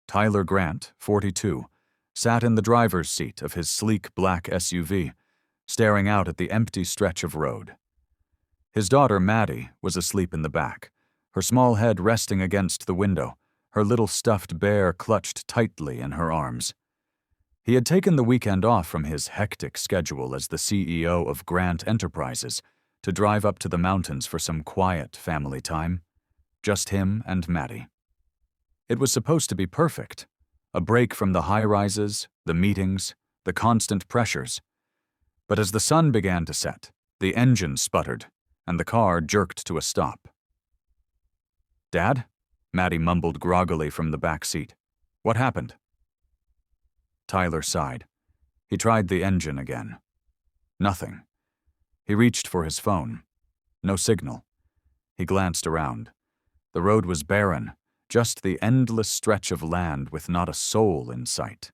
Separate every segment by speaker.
Speaker 1: Tyler Grant, 42, sat in the driver's seat of his sleek black SUV, staring out at the empty stretch of road. His daughter, Maddie, was asleep in the back, her small head resting against the window, her little stuffed bear clutched tightly in her arms. He had taken the weekend off from his hectic schedule as the CEO of Grant Enterprises to drive up to the mountains for some quiet family time. Just him and Maddie. It was supposed to be perfect. A break from the high-rises, the meetings, the constant pressures. But as the sun began to set, the engine sputtered, and the car jerked to a stop. "Dad?" Maddie mumbled groggily from the back seat. "What happened?" Tyler sighed. He tried the engine again. Nothing. He reached for his phone. No signal. He glanced around. The road was barren, just the endless stretch of land with not a soul in sight.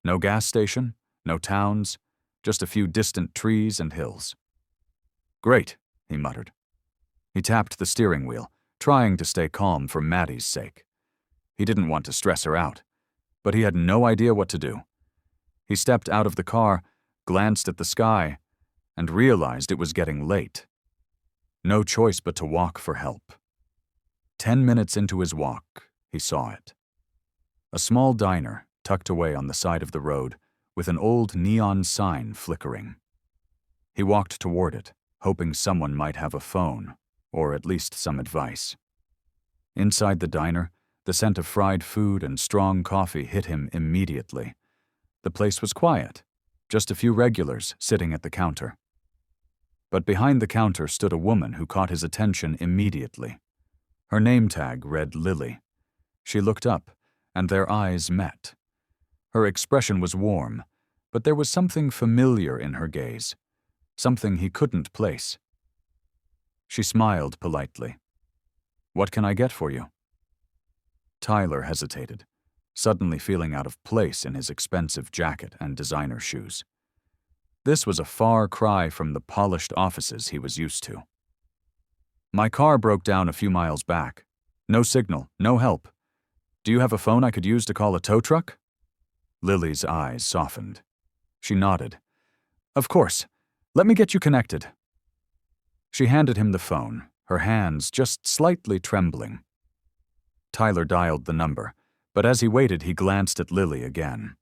Speaker 1: No gas station, no towns, just a few distant trees and hills. "Great," he muttered. He tapped the steering wheel, trying to stay calm for Maddie's sake. He didn't want to stress her out, but he had no idea what to do. He stepped out of the car, glanced at the sky, and realized it was getting late. No choice but to walk for help. 10 minutes into his walk, he saw it. A small diner tucked away on the side of the road with an old neon sign flickering. He walked toward it, hoping someone might have a phone, or at least some advice. Inside the diner, the scent of fried food and strong coffee hit him immediately. The place was quiet, just a few regulars sitting at the counter. But behind the counter stood a woman who caught his attention immediately. Her name tag read Lily. She looked up, and their eyes met. Her expression was warm, but there was something familiar in her gaze, something he couldn't place. She smiled politely. "What can I get for you?" Tyler hesitated, suddenly feeling out of place in his expensive jacket and designer shoes. This was a far cry from the polished offices he was used to. "My car broke down a few miles back. No signal, no help. Do you have a phone I could use to call a tow truck?" Lily's eyes softened. She nodded. "Of course. Let me get you connected." She handed him the phone, her hands just slightly trembling. Tyler dialed the number, but as he waited, he glanced at Lily again.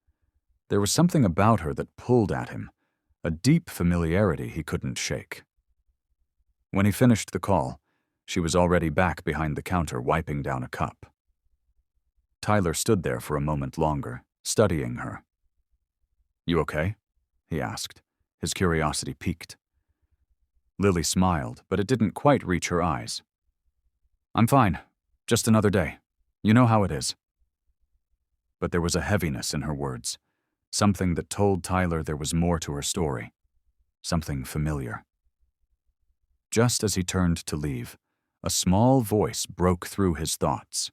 Speaker 1: There was something about her that pulled at him, a deep familiarity he couldn't shake. When he finished the call, she was already back behind the counter wiping down a cup. Tyler stood there for a moment longer, studying her. "You okay?" he asked, his curiosity piqued. Lily smiled, but it didn't quite reach her eyes. "I'm fine. Just another day. You know how it is." But there was a heaviness in her words, something that told Tyler there was more to her story, something familiar. Just as he turned to leave, a small voice broke through his thoughts.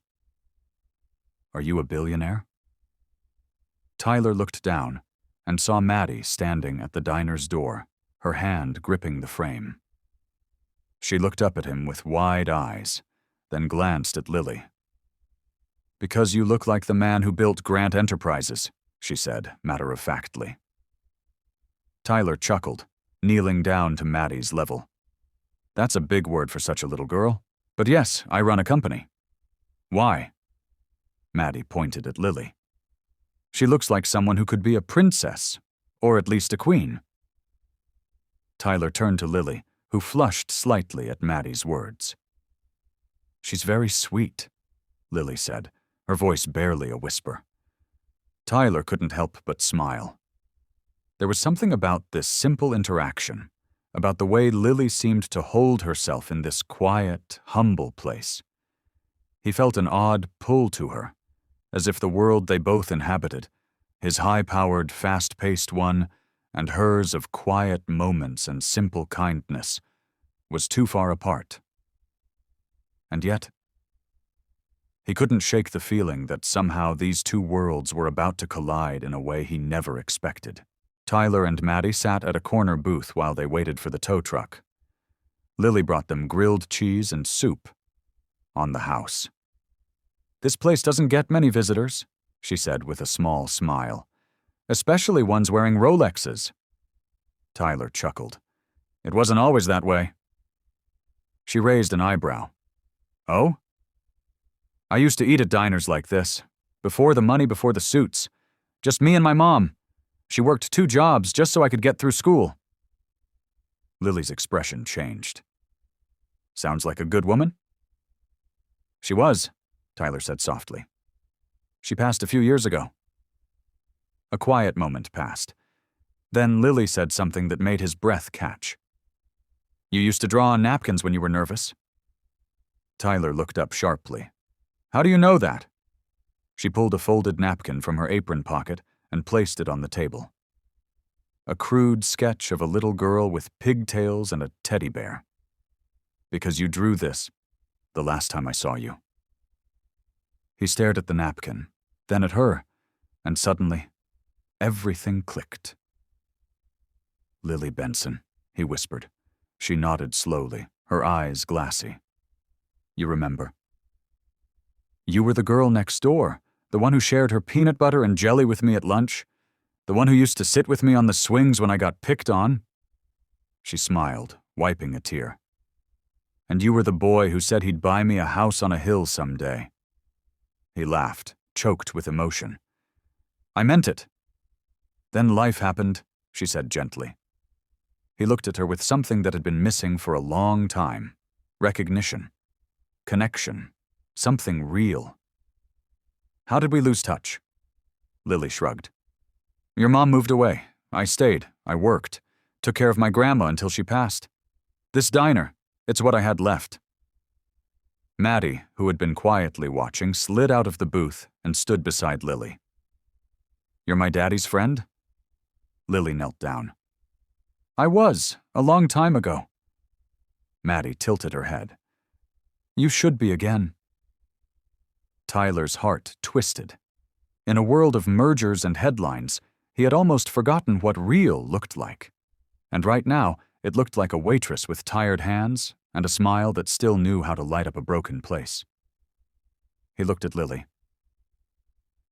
Speaker 1: "Are you a billionaire?" Tyler looked down and saw Maddie standing at the diner's door, her hand gripping the frame. She looked up at him with wide eyes, then glanced at Lily. "Because you look like the man who built Grant Enterprises," she said, matter-of-factly. Tyler chuckled, kneeling down to Maddie's level. "That's a big word for such a little girl. But yes, I run a company." "Why?" Maddie pointed at Lily. "She looks like someone who could be a princess, or at least a queen." Tyler turned to Lily, who flushed slightly at Maddie's words. "She's very sweet," Lily said, her voice barely a whisper. Tyler couldn't help but smile. There was something about this simple interaction, about the way Lily seemed to hold herself in this quiet, humble place. He felt an odd pull to her, as if the world they both inhabited, his high-powered, fast-paced one, and hers of quiet moments and simple kindness, was too far apart. And yet, he couldn't shake the feeling that somehow these two worlds were about to collide in a way he never expected. Tyler and Maddie sat at a corner booth while they waited for the tow truck. Lily brought them grilled cheese and soup. On the house. "This place doesn't get many visitors," she said with a small smile. Especially ones wearing Rolexes. Tyler chuckled. It wasn't always that way. She raised an eyebrow. Oh? I used to eat at diners like this. Before the money, before the suits. Just me and my mom. She worked 2 jobs just so I could get through school. Lily's expression changed. Sounds like a good woman? She was, Tyler said softly. She passed a few years ago. A quiet moment passed. Then Lily said something that made his breath catch. You used to draw on napkins when you were nervous. Tyler looked up sharply. How do you know that? She pulled a folded napkin from her apron pocket and placed it on the table. A crude sketch of a little girl with pigtails and a teddy bear. Because you drew this the last time I saw you. He stared at the napkin, then at her, and suddenly, everything clicked. Lily Benson, he whispered. She nodded slowly, her eyes glassy. You remember? You were the girl next door, the one who shared her peanut butter and jelly with me at lunch, the one who used to sit with me on the swings when I got picked on. She smiled, wiping a tear. And you were the boy who said he'd buy me a house on a hill someday. He laughed, choked with emotion. I meant it. Then life happened, she said gently. He looked at her with something that had been missing for a long time. Recognition. Connection. Something real. How did we lose touch? Lily shrugged. Your mom moved away. I stayed. I worked. Took care of my grandma until she passed. This diner, it's what I had left. Maddie, who had been quietly watching, slid out of the booth and stood beside Lily. You're my daddy's friend? Lily knelt down. I was, a long time ago. Maddie tilted her head. You should be again. Tyler's heart twisted. In a world of mergers and headlines, he had almost forgotten what real looked like. And right now, it looked like a waitress with tired hands and a smile that still knew how to light up a broken place. He looked at Lily.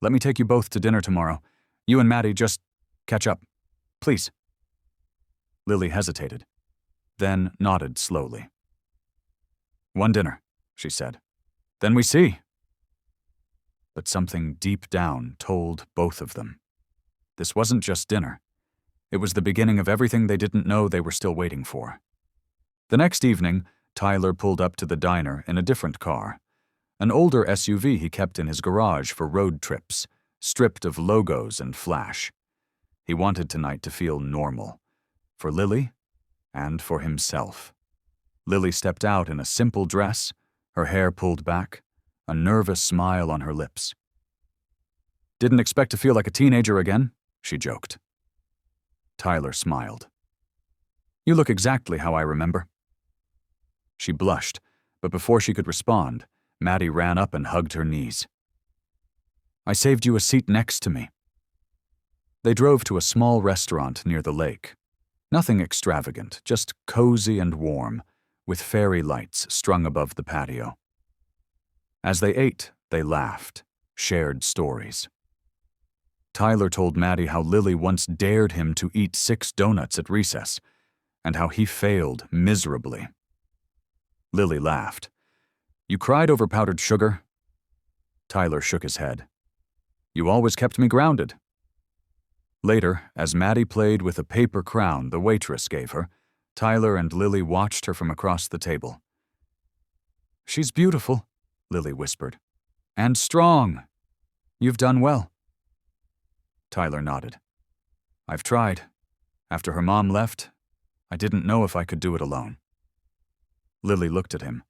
Speaker 1: Let me take you both to dinner tomorrow. You and Maddie just catch up. Please. Lily hesitated, then nodded slowly. One dinner, she said. Then we see. But something deep down told both of them. This wasn't just dinner. It was the beginning of everything they didn't know they were still waiting for. The next evening, Tyler pulled up to the diner in a different car, an older SUV he kept in his garage for road trips, stripped of logos and flash. He wanted tonight to feel normal, for Lily and for himself. Lily stepped out in a simple dress, her hair pulled back, a nervous smile on her lips. Didn't expect to feel like a teenager again, she joked. Tyler smiled. You look exactly how I remember. She blushed, but before she could respond, Maddie ran up and hugged her knees. I saved you a seat next to me. They drove to a small restaurant near the lake. Nothing extravagant, just cozy and warm, with fairy lights strung above the patio. As they ate, they laughed, shared stories. Tyler told Maddie how Lily once dared him to eat 6 donuts at recess, and how he failed miserably. Lily laughed. You cried over powdered sugar? Tyler shook his head. You always kept me grounded. Later, as Maddie played with a paper crown the waitress gave her, Tyler and Lily watched her from across the table. She's beautiful, Lily whispered. And strong. You've done well. Tyler nodded. I've tried. After her mom left, I didn't know if I could do it alone. Lily looked at him.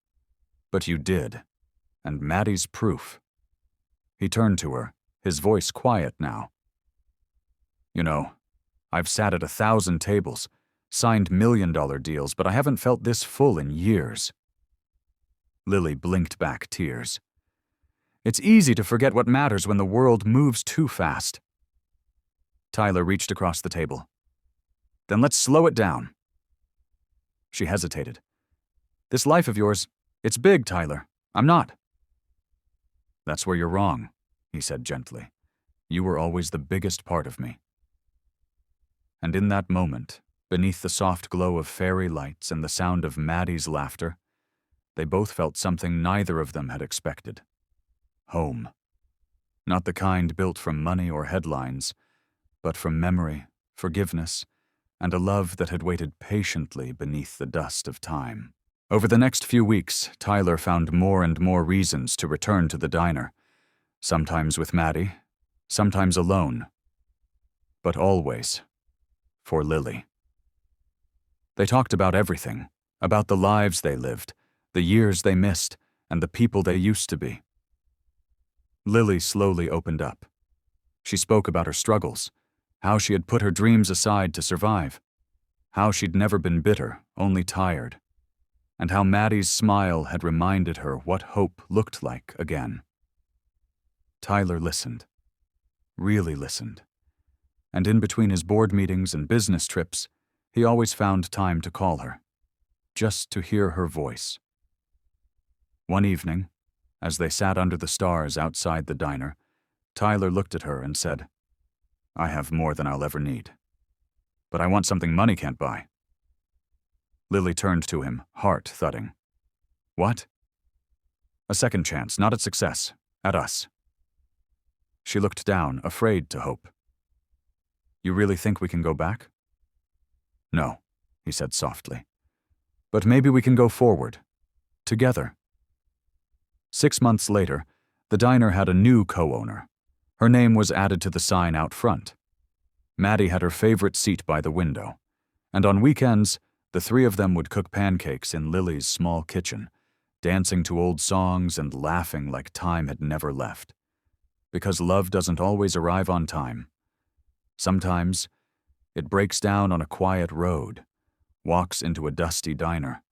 Speaker 1: But you did. And Maddie's proof. He turned to her, his voice quiet now. You know, I've sat at 1,000 tables, signed million-dollar deals, but I haven't felt this full in years. Lily blinked back tears. It's easy to forget what matters when the world moves too fast. Tyler reached across the table. Then let's slow it down. She hesitated. This life of yours, it's big, Tyler. I'm not. That's where you're wrong, he said gently. You were always the biggest part of me." And in that moment, beneath the soft glow of fairy lights and the sound of Maddie's laughter, they both felt something neither of them had expected. Home. Not the kind built from money or headlines, but from memory, forgiveness, and a love that had waited patiently beneath the dust of time. Over the next few weeks, Tyler found more and more reasons to return to the diner, sometimes with Maddie, sometimes alone, but always for Lily. They talked about everything, about the lives they lived, the years they missed, and the people they used to be. Lily slowly opened up. She spoke about her struggles, how she had put her dreams aside to survive, how she'd never been bitter, only tired, and how Maddie's smile had reminded her what hope looked like again. Tyler listened, really listened, and in between his board meetings and business trips, he always found time to call her, just to hear her voice. One evening, as they sat under the stars outside the diner, Tyler looked at her and said, "I have more than I'll ever need. But I want something money can't buy." Lily turned to him, heart thudding. "What?" "A second chance, not at success, at us." She looked down, afraid to hope. "You really think we can go back?" "No," he said softly. "But maybe we can go forward. Together." 6 months later, the diner had a new co-owner. Her name was added to the sign out front. Maddie had her favorite seat by the window, and on weekends, the three of them would cook pancakes in Lily's small kitchen, dancing to old songs and laughing like time had never left. Because love doesn't always arrive on time. Sometimes, it breaks down on a quiet road, walks into a dusty diner,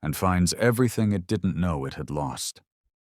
Speaker 1: and finds everything it didn't know it had lost.